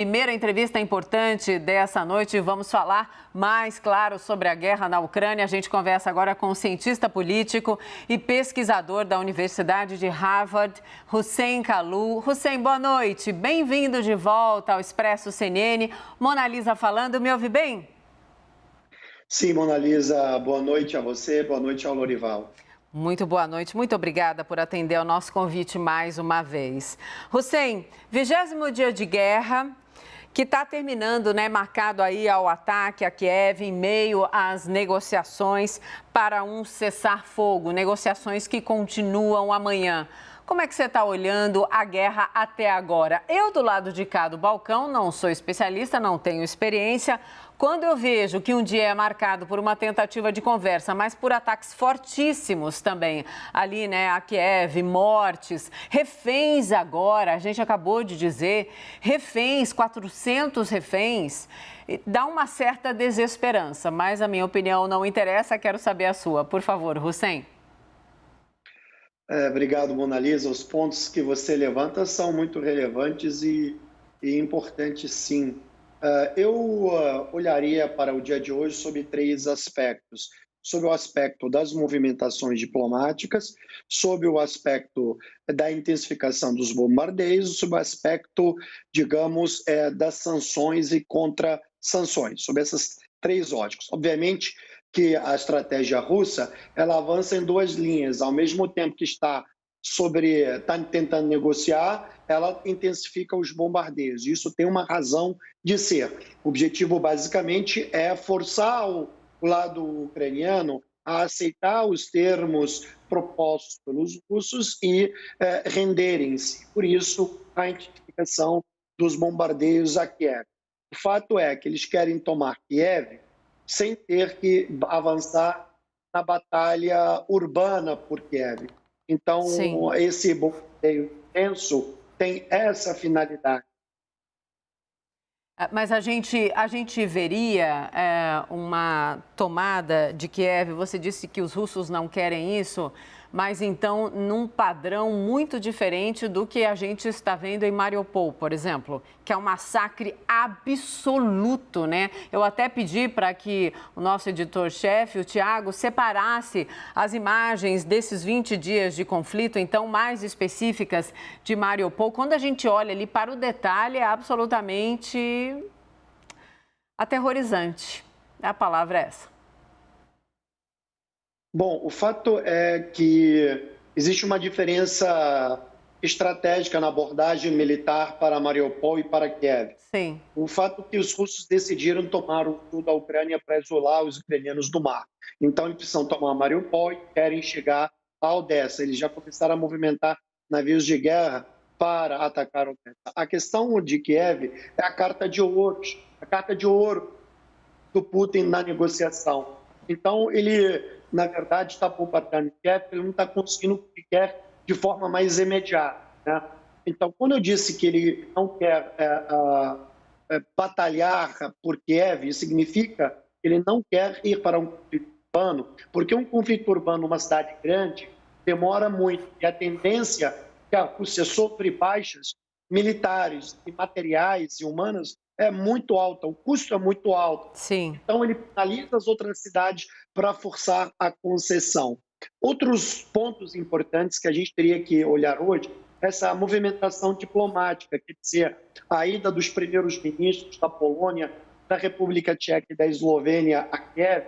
Primeira entrevista importante dessa noite, vamos falar mais, claro, sobre a guerra na Ucrânia. A gente conversa agora com o cientista político e pesquisador da Universidade de Harvard, Hussein Kalu. Hussein, boa noite. Bem-vindo de volta ao Expresso CNN. Mona Lisa falando, me ouve bem? Sim, Mona Lisa, boa noite a você, boa noite ao Lorival. Muito boa noite, muito obrigada por atender ao nosso convite mais uma vez. Hussein, 20º dia de guerra, que está terminando, né, marcado aí ao ataque a Kiev em meio às negociações para um cessar-fogo, negociações que continuam amanhã. Como é que você está olhando a guerra até agora? Eu, do lado de cá do balcão, não sou especialista, não tenho experiência. Quando eu vejo que um dia é marcado por uma tentativa de conversa, mas por ataques fortíssimos também, ali, né, a Kiev, mortes, reféns agora, a gente acabou de dizer, reféns, 400 reféns, dá uma certa desesperança, mas a minha opinião não interessa, quero saber a sua. Por favor, Hussein. Obrigado, Mona Lisa. Os pontos que você levanta são muito relevantes e importantes, sim. Eu olharia para o dia de hoje sobre 3 aspectos. Sobre o aspecto das movimentações diplomáticas, sobre o aspecto da intensificação dos bombardeios, sobre o aspecto, digamos, das sanções e contra-sanções, sobre essas 3 óticas. Obviamente que a estratégia russa, ela avança em 2 linhas, ao mesmo tempo que está tentando negociar, ela intensifica os bombardeios. Isso tem uma razão de ser. O objetivo, basicamente, é forçar o lado ucraniano a aceitar os termos propostos pelos russos e renderem-se. Por isso, a intensificação dos bombardeios a Kiev. O fato é que eles querem tomar Kiev sem ter que avançar na batalha urbana por Kiev. Então, Sim. esse bombardeio intenso tem essa finalidade. Mas a gente veria uma tomada de Kiev, você disse que os russos não querem isso, mas então num padrão muito diferente do que a gente está vendo em Mariupol, por exemplo, que é um massacre absoluto, né? Eu até pedi para que o nosso editor-chefe, o Tiago, separasse as imagens desses 20 dias de conflito, então mais específicas de Mariupol. Quando a gente olha ali para o detalhe, é absolutamente aterrorizante. A palavra é essa. Bom, o fato é que existe uma diferença estratégica na abordagem militar para Mariupol e para Kiev. Sim. O fato é que os russos decidiram tomar o sul da Ucrânia para isolar os ucranianos do mar. Então, eles precisam tomar Mariupol e querem chegar a Odessa. Eles já começaram a movimentar navios de guerra para atacar Odessa. A questão de Kiev é a carta de ouro do Putin na negociação. Então, ele, na verdade, está bombardeando Kiev, ele não está conseguindo o que quer de forma mais imediata, né? Então, quando eu disse que ele não quer batalhar por Kiev, isso significa que ele não quer ir para um conflito urbano, porque um conflito urbano numa cidade grande demora muito, e a tendência é que a Rússia sofre baixas militares e materiais e humanas é muito alta, o custo é muito alto. Sim. Então, ele penaliza as outras cidades para forçar a concessão. Outros pontos importantes que a gente teria que olhar hoje, essa movimentação diplomática, quer dizer, a ida dos primeiros ministros da Polônia, da República Tcheca e da Eslovênia a Kiev,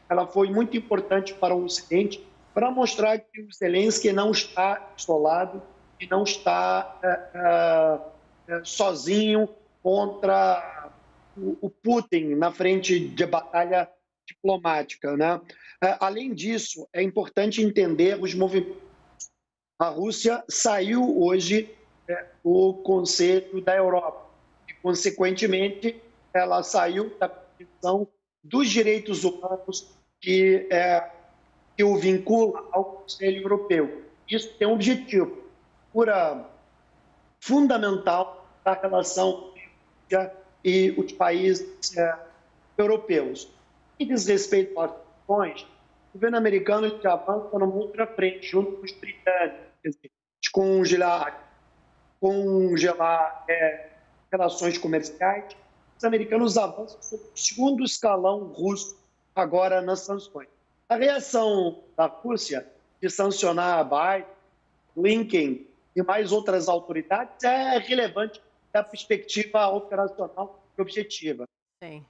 ela foi muito importante para o Ocidente, para mostrar que o Zelensky não está isolado e não está sozinho contra o Putin na frente de batalha diplomática, né? Além disso, é importante entender os movimentos. A Rússia saiu hoje do Conselho da Europa e, consequentemente, ela saiu da proteção dos direitos humanos que o vincula ao Conselho Europeu. Isso tem um objetivo, fundamental da relação e os países europeus. Em diz respeito às sanções, o governo americano ele já avança numa outra frente, junto com os britânicos, de congelar relações comerciais, os americanos avançam sobre o segundo escalão russo agora nas sanções. A reação da Rússia de sancionar a Biden, Blinken e mais outras autoridades é relevante da perspectiva operacional e objetiva. Sim.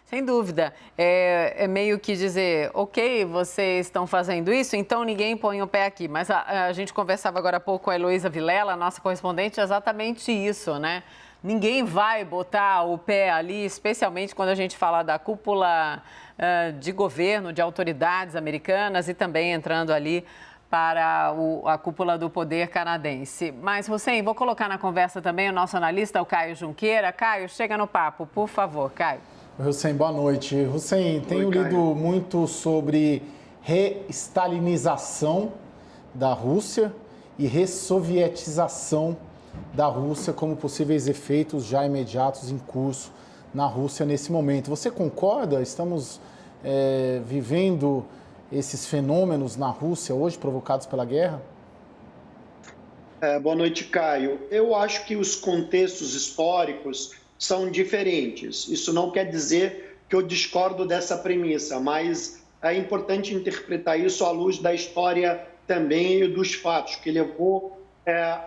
Sem dúvida. É meio que dizer, ok, vocês estão fazendo isso, então ninguém põe o pé aqui. Mas a gente conversava agora há pouco com a Heloísa Vilela, nossa correspondente, exatamente isso, né? Ninguém vai botar o pé ali, especialmente quando a gente fala da cúpula de governo, de autoridades americanas e também entrando ali para a cúpula do poder canadense. Mas, Hussein, vou colocar na conversa também o nosso analista, o Caio Junqueira. Caio, chega no papo, por favor, Caio. Hussein, boa noite. Hussein, tenho lido muito sobre re-stalinização da Rússia e ressovietização da Rússia como possíveis efeitos já imediatos em curso na Rússia nesse momento. Você concorda? Estamos vivendo esses fenômenos na Rússia hoje provocados pela guerra? Boa noite, Caio. Eu acho que os contextos históricos são diferentes. Isso não quer dizer que eu discordo dessa premissa, mas é importante interpretar isso à luz da história também e dos fatos que levou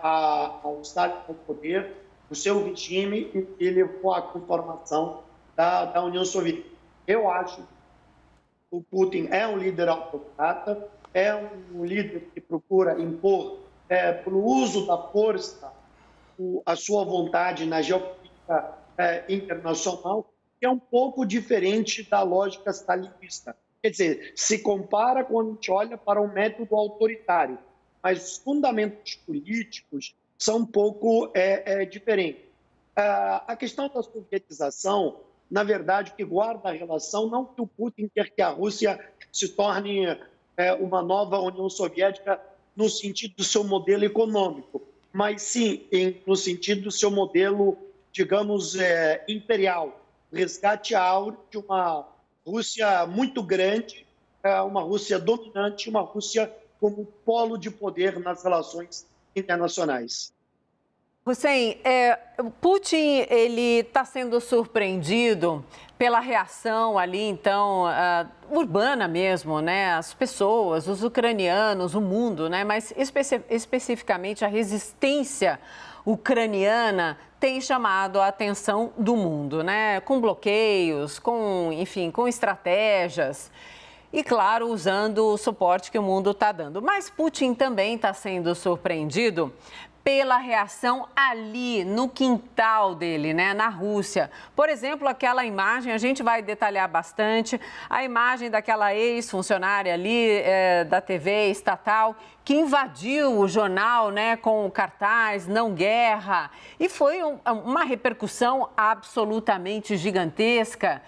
ao Stalin ao poder, o seu regime, e levou à conformação da União Soviética. Eu acho que o Putin é um líder autocrata, é um líder que procura impor, pelo uso da força, a sua vontade na geopolítica internacional, que é um pouco diferente da lógica stalinista. Quer dizer, se compara quando a gente olha para um método autoritário, mas os fundamentos políticos são um pouco diferentes. A questão da sovietização, na verdade, que guarda a relação, não que o Putin quer que a Rússia se torne uma nova União Soviética no sentido do seu modelo econômico, mas sim no sentido do seu modelo, digamos, imperial, resgate áureo de uma Rússia muito grande, uma Rússia dominante, uma Rússia como polo de poder nas relações internacionais. Hussein, Putin ele está sendo surpreendido pela reação ali, então, urbana mesmo, né? As pessoas, os ucranianos, o mundo, né? Mas especificamente a resistência ucraniana tem chamado a atenção do mundo, né? Com bloqueios, enfim, com estratégias. E, claro, usando o suporte que o mundo está dando. Mas Putin também está sendo surpreendido pela reação ali no quintal dele, né, na Rússia. Por exemplo, aquela imagem, a gente vai detalhar bastante, a imagem daquela ex-funcionária ali da TV estatal que invadiu o jornal, né, com o cartaz "Não Guerra", e foi uma repercussão absolutamente gigantesca.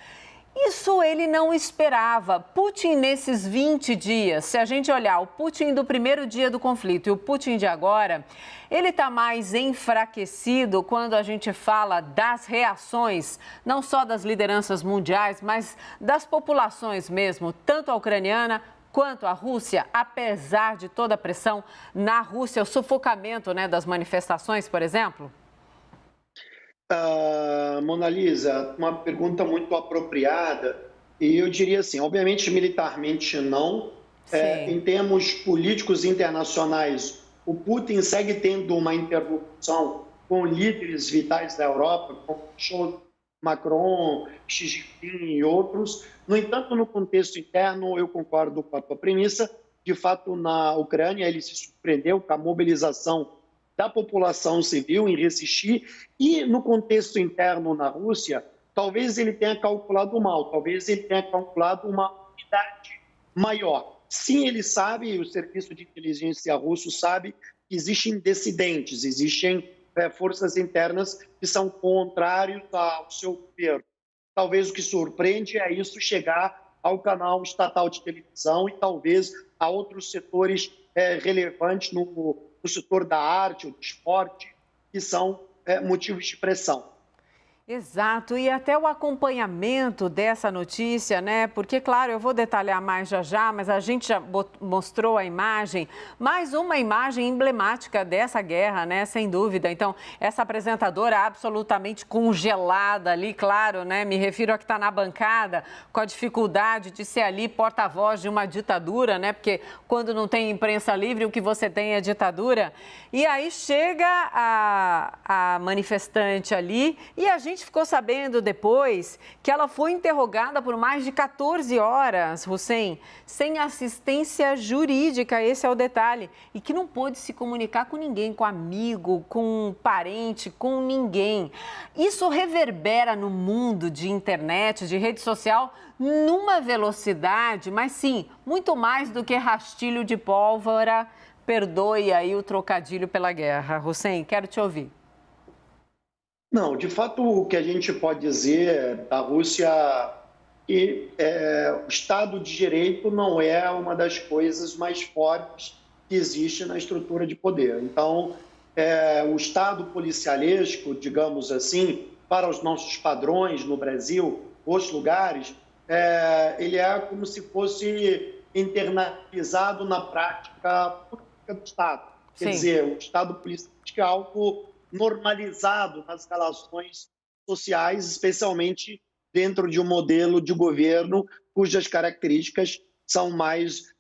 Isso ele não esperava. Putin, nesses 20 dias, se a gente olhar o Putin do primeiro dia do conflito e o Putin de agora, ele está mais enfraquecido quando a gente fala das reações, não só das lideranças mundiais, mas das populações mesmo, tanto a ucraniana quanto a Rússia, apesar de toda a pressão na Rússia, o sufocamento, né, das manifestações, por exemplo? Mona Lisa, uma pergunta muito apropriada, e eu diria assim, obviamente militarmente não, em termos políticos internacionais, o Putin segue tendo uma interlocução com líderes vitais da Europa, como Scholz, Macron, Xi Jinping e outros. No entanto, no contexto interno, eu concordo com a tua premissa. De fato, na Ucrânia, ele se surpreendeu com a mobilização da população civil em resistir, e no contexto interno na Rússia, talvez ele tenha calculado mal, talvez ele tenha calculado uma unidade maior. Sim, ele sabe, o serviço de inteligência russo sabe que existem dissidentes, existem forças internas que são contrários ao seu governo. Talvez o que surpreende é isso chegar ao canal estatal de televisão e talvez a outros setores relevantes no setor da arte, ou do esporte, que são motivos de pressão. Exato, e até o acompanhamento dessa notícia, né? Porque, claro, eu vou detalhar mais já, mas a gente já mostrou a imagem, mais uma imagem emblemática dessa guerra, né? Sem dúvida. Então, essa apresentadora absolutamente congelada ali, claro, né? Me refiro a que está na bancada, com a dificuldade de ser ali porta-voz de uma ditadura, né? Porque quando não tem imprensa livre, o que você tem é ditadura. E aí chega a manifestante ali e a gente ficou sabendo depois que ela foi interrogada por mais de 14 horas, Hussein, sem assistência jurídica, esse é o detalhe, e que não pôde se comunicar com ninguém, com amigo, com parente, com ninguém. Isso reverbera no mundo de internet, de rede social, numa velocidade, mas sim, muito mais do que rastilho de pólvora. Perdoe aí o trocadilho pela guerra. Hussein, quero te ouvir. Não, de fato, o que a gente pode dizer da Rússia que o Estado de Direito não é uma das coisas mais fortes que existe na estrutura de poder. Então, o Estado policialesco, digamos assim, para os nossos padrões no Brasil, outros lugares, ele é como se fosse internalizado na prática política do Estado. Quer dizer, o Estado policialesco é algo normalizado nas relações sociais, especialmente dentro de um modelo de governo cujas características são mais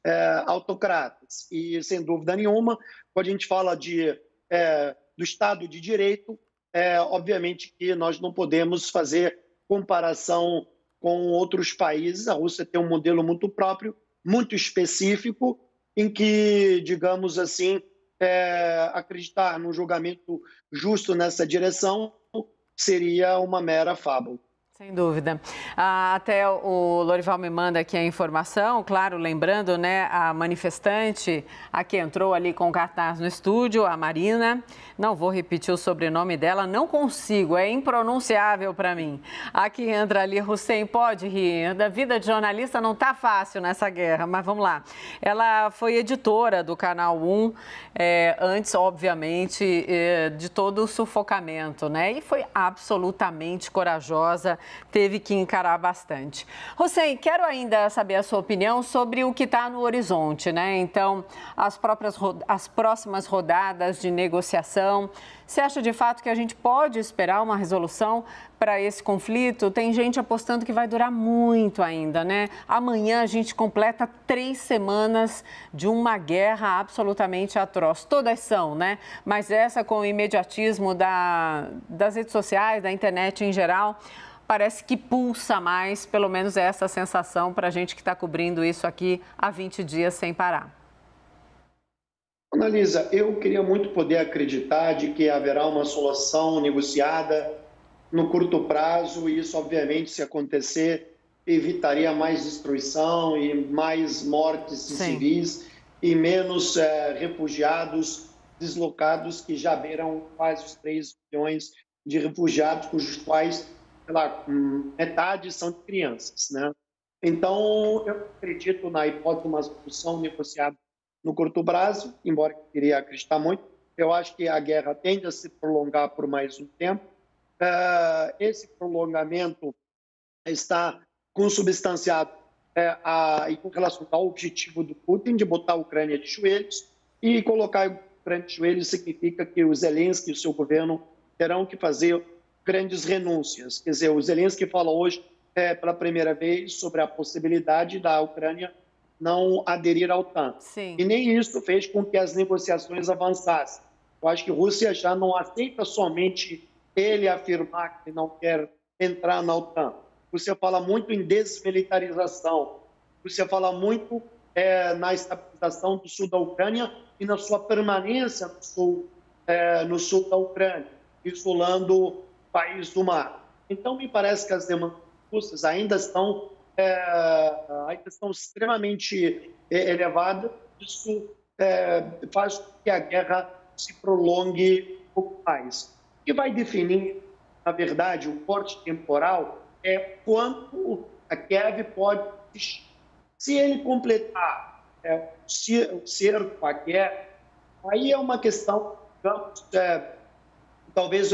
autocratas. E, sem dúvida nenhuma, quando a gente fala do Estado de Direito, obviamente que nós não podemos fazer comparação com outros países. A Rússia tem um modelo muito próprio, muito específico, em que, digamos assim, acreditar num julgamento justo nessa direção seria uma mera fábula. Sem dúvida. Até o Lorival me manda aqui a informação, claro, lembrando, né, a manifestante, a que entrou ali com o cartaz no estúdio, a Marina, não vou repetir o sobrenome dela, não consigo, é impronunciável para mim. A que entra ali, Hussein, pode rir, da vida de jornalista não tá fácil nessa guerra, mas vamos lá. Ela foi editora do Canal 1, antes, obviamente, de todo o sufocamento, né, e foi absolutamente corajosa, teve que encarar bastante. Hussein, quero ainda saber a sua opinião sobre o que está no horizonte, né? Então, as próximas rodadas de negociação. Você acha de fato que a gente pode esperar uma resolução para esse conflito? Tem gente apostando que vai durar muito ainda, né? Amanhã a gente completa 3 semanas de uma guerra absolutamente atroz. Todas são, né? Mas essa com o imediatismo das redes sociais, da internet em geral, parece que pulsa mais, pelo menos essa sensação para a gente que está cobrindo isso aqui há 20 dias sem parar. Analisa, eu queria muito poder acreditar de que haverá uma solução negociada no curto prazo e isso, obviamente, se acontecer, evitaria mais destruição e mais mortes de civis e menos refugiados deslocados, que já beiram quase os 3 milhões de refugiados, cujos quais metade são de crianças, né? Então, eu acredito na hipótese de uma solução negociada no curto prazo, embora eu queria acreditar muito. Eu acho que a guerra tende a se prolongar por mais um tempo. Esse prolongamento está consubstanciado com relação ao objetivo do Putin de botar a Ucrânia de joelhos, e colocar a Ucrânia de joelhos significa que o Zelensky e o seu governo terão que fazer grandes renúncias. Quer dizer, o Zelensky fala hoje, pela primeira vez, sobre a possibilidade da Ucrânia não aderir à OTAN. Sim. E nem isso fez com que as negociações avançassem. Eu acho que a Rússia já não aceita somente ele afirmar que não quer entrar na OTAN. Você fala muito em desmilitarização. Você fala muito na estabilização do sul da Ucrânia e na sua permanência no sul da Ucrânia, isolando país do mar. Então, me parece que as demandas russas ainda estão extremamente elevadas. Isso faz com que a guerra se prolongue um pouco mais. O que vai definir, na verdade, o corte temporal é quanto a Kiev pode existir. Se ele completar o cerco a Kiev, aí é uma questão, digamos, talvez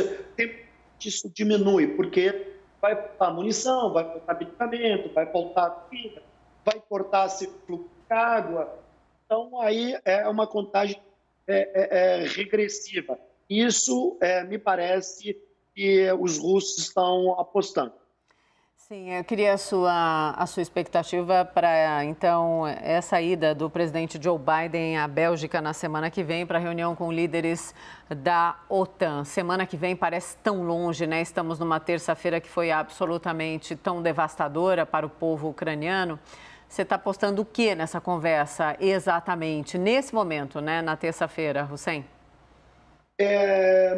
isso diminui, porque vai faltar munição, vai faltar medicamento, vai faltar comida, vai cortar fluxo de água. Então, aí é uma contagem regressiva. Isso me parece que os russos estão apostando. Sim, eu queria a sua expectativa para, então, essa ida do presidente Joe Biden à Bélgica na semana que vem para a reunião com líderes da OTAN. Semana que vem parece tão longe, né? Estamos numa terça-feira que foi absolutamente tão devastadora para o povo ucraniano. Você está apostando o que nessa conversa exatamente, nesse momento, né, na terça-feira, Hussein?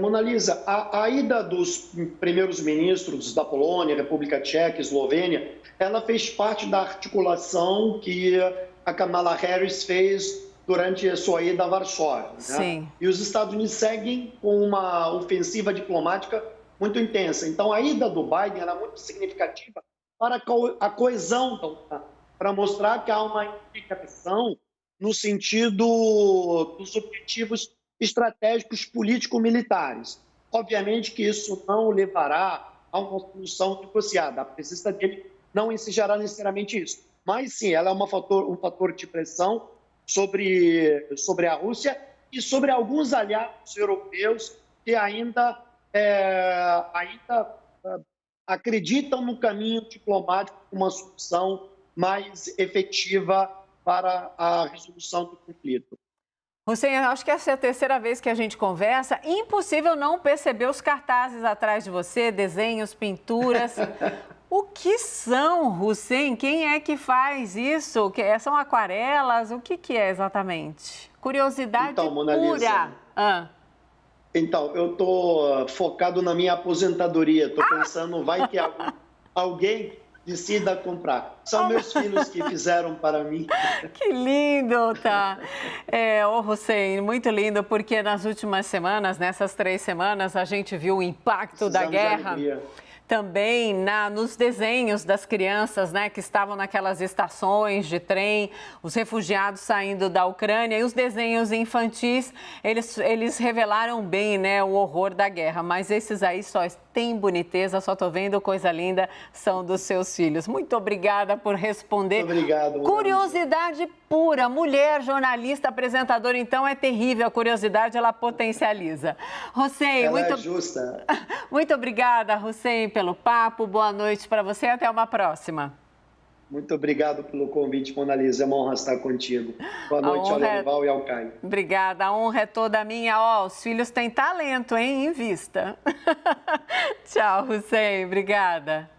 Mona Lisa, a ida dos primeiros ministros da Polônia, República Tcheca, Eslovênia, ela fez parte da articulação que a Kamala Harris fez durante a sua ida a Varsóvia. Sim. Né? E os Estados Unidos seguem com uma ofensiva diplomática muito intensa. Então, a ida do Biden era muito significativa para a coesão da OTAN, para mostrar que há uma integração no sentido dos objetivos estratégicos político-militares. Obviamente que isso não levará a uma solução negociada. A presença dele não exigiria necessariamente isso. Mas, sim, ela é um fator de pressão sobre a Rússia e sobre alguns aliados europeus que ainda acreditam no caminho diplomático como uma solução mais efetiva para a resolução do conflito. Hussein, acho que essa é a terceira vez que a gente conversa. Impossível não perceber os cartazes atrás de você, desenhos, pinturas. O que são, Hussein? Quem é que faz isso? São aquarelas? O que é exatamente? Curiosidade pura. Então, eu estou focado na minha aposentadoria. Estou pensando, vai que alguém decida comprar. São meus filhos que fizeram para mim. Que lindo, tá? Hussein, muito lindo, porque nas últimas semanas, nessas 3 semanas, a gente viu o impacto da guerra. Também nos desenhos das crianças, né, que estavam naquelas estações de trem, os refugiados saindo da Ucrânia, e os desenhos infantis, eles revelaram bem, né, o horror da guerra, mas esses aí só têm boniteza, só tô vendo coisa linda, são dos seus filhos. Muito obrigada por responder. Muito obrigado. Curiosidade pura, mulher, jornalista, apresentadora, então é terrível, a curiosidade ela potencializa. Hussein, é justa. Muito obrigada, Hussein, pelo papo. Boa noite para você e até uma próxima. Muito obrigado pelo convite, Mona Lisa. É uma honra estar contigo. Boa noite ao Lorival e ao Caio. Obrigada, a honra é toda minha. Os filhos têm talento, hein? Invista. Tchau, Hussein. Obrigada.